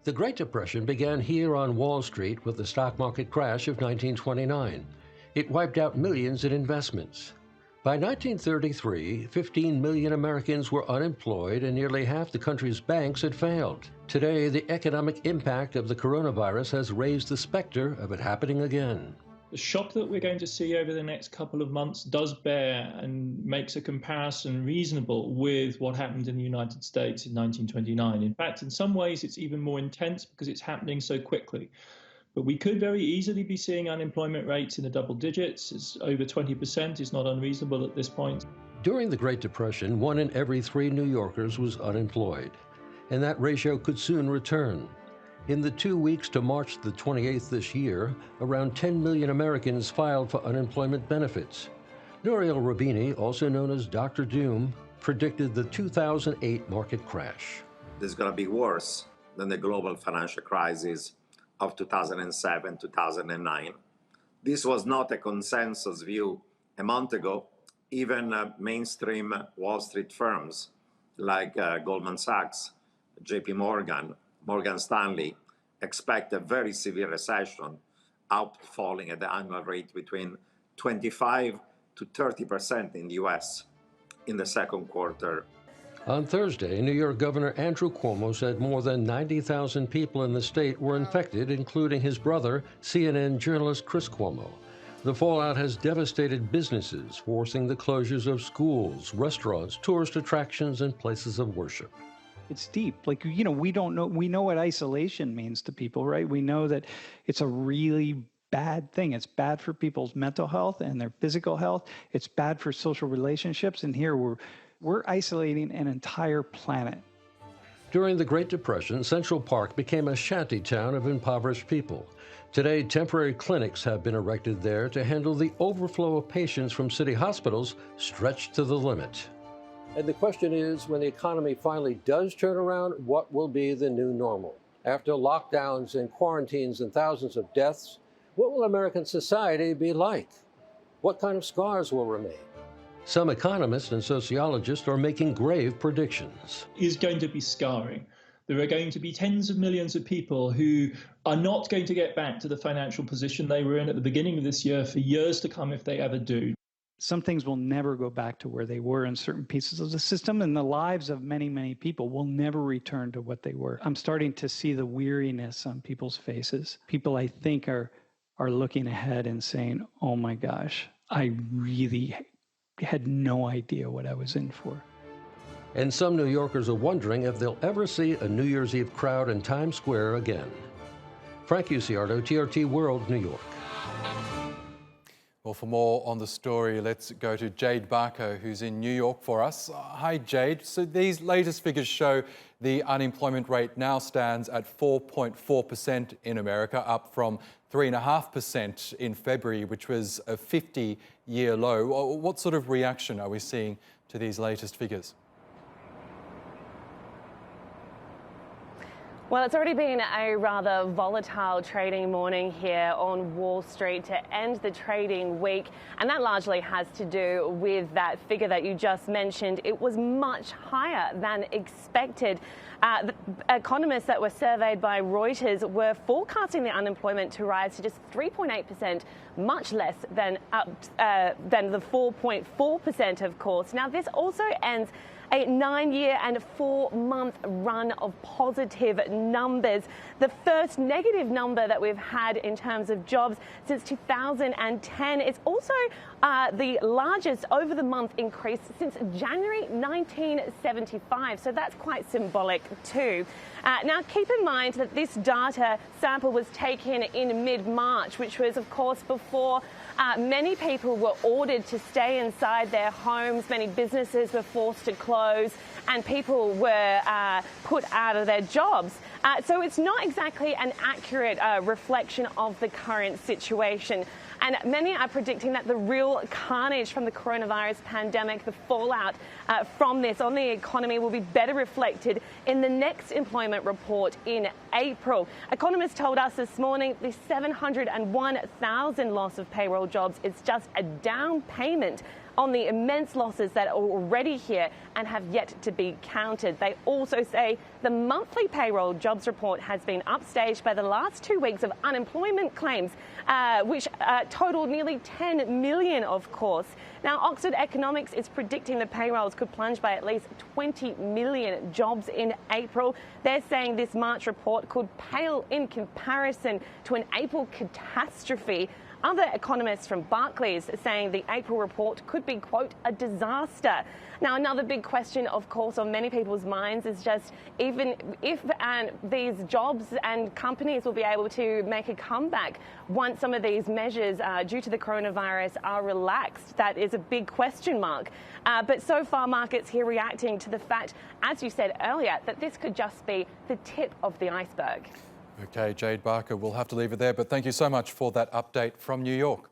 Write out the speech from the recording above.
The Great Depression began here on Wall Street with the stock market crash of 1929. It wiped out millions in investments. By 1933, 15 million Americans were unemployed and nearly half the country's banks had failed. Today, the economic impact of the coronavirus has raised the specter of it happening again. The shock that we're going to see over the next couple of months does bear and makes a comparison reasonable with what happened in the United States in 1929. In fact, in some ways, it's even more intense because it's happening so quickly. But we could very easily be seeing unemployment rates in the double digits. It's over 20% is not unreasonable at this point. During the Great Depression, 1 in every 3 New Yorkers was unemployed, and that ratio could soon return. In the 2 weeks to March the 28th this year, around 10 million Americans filed for unemployment benefits. Nouriel Roubini, also known as Dr. Doom, predicted the 2008 market crash. This is going to be worse than the global financial crisis of 2007, 2009. This was not a consensus view a month ago. Even mainstream Wall Street firms like Goldman Sachs, JP Morgan, Morgan Stanley expect a very severe recession, falling at the annual rate between 25 to 30% in the US in the second quarter. On Thursday, New York Governor Andrew Cuomo said more than 90,000 people in the state were infected, including his brother, CNN journalist Chris Cuomo. The fallout has devastated businesses, forcing the closures of schools, restaurants, tourist attractions, and places of worship. It's deep. Like, we don't know. We know what isolation means to people, right? We know that it's a really bad thing. It's bad for people's mental health and their physical health. It's bad for social relationships. And here we're isolating an entire planet. During the Great Depression, Central Park became a shanty town of impoverished people. Today, temporary clinics have been erected there to handle the overflow of patients from city hospitals stretched to the limit. And the question is, when the economy finally does turn around, what will be the new normal? After lockdowns and quarantines and thousands of deaths, what will American society be like? What kind of scars will remain? Some economists and sociologists are making grave predictions. Is going to be scarring. There are going to be tens of millions of people who are not going to get back to the financial position they were in at the beginning of this year for years to come if they ever do. Some things will never go back to where they were in certain pieces of the system, and the lives of many, many people will never return to what they were. I'm starting to see the weariness on people's faces. People, I think, are looking ahead and saying, oh my gosh, I really had no idea what I was in for. And some New Yorkers are wondering if they'll ever see a New Year's Eve crowd in Times Square again. Frank Ucciardo, TRT World, New York. Well, for more on the story, let's go to Jade Barker, who's in New York for us. Hi, Jade. So these latest figures show the unemployment rate now stands at 4.4% in America, up from 3.5% in February, which was a 50-year low. What sort of reaction are we seeing to these latest figures? Well, it's already been a rather volatile trading morning here on Wall Street to end the trading week, and that largely has to do with that figure that you just mentioned. It was much higher than expected. The economists that were surveyed by Reuters were forecasting the unemployment to rise to just 3.8%, much less than the 4.4%, of course. Now, this also ends a 9-year and 4-month run of positive numbers. The first negative number that we've had in terms of jobs since 2010. It's also the largest over-the-month increase since January 1975, so that's quite symbolic too. Now, keep in mind that this data sample was taken in mid-March, which was, of course, before many people were ordered to stay inside their homes. Many businesses were forced to close, and people were put out of their jobs. So it's not exactly an accurate reflection of the current situation. And many are predicting that the real carnage from the coronavirus pandemic, the fallout from this on the economy, will be better reflected in the next employment report in April. Economists told us this morning the 701,000 loss of payroll jobs is just a down payment on the immense losses that are already here and have yet to be counted. They also say the monthly payroll jobs report has been upstaged by the last 2 weeks of unemployment claims, which totaled nearly 10 million, of course. Now, Oxford Economics is predicting the payrolls could plunge by at least 20 million jobs in April. They're saying this March report could pale in comparison to an April catastrophe. Other economists from Barclays are saying the April report could be, quote, a disaster. Now, another big question, of course, on many people's minds is just even if these jobs and companies will be able to make a comeback once some of these measures due to the coronavirus are relaxed. That is a big question mark. But so far, markets here reacting to the fact, as you said earlier, that this could just be the tip of the iceberg. Okay, Jade Barker, we'll have to leave it there, but thank you so much for that update from New York.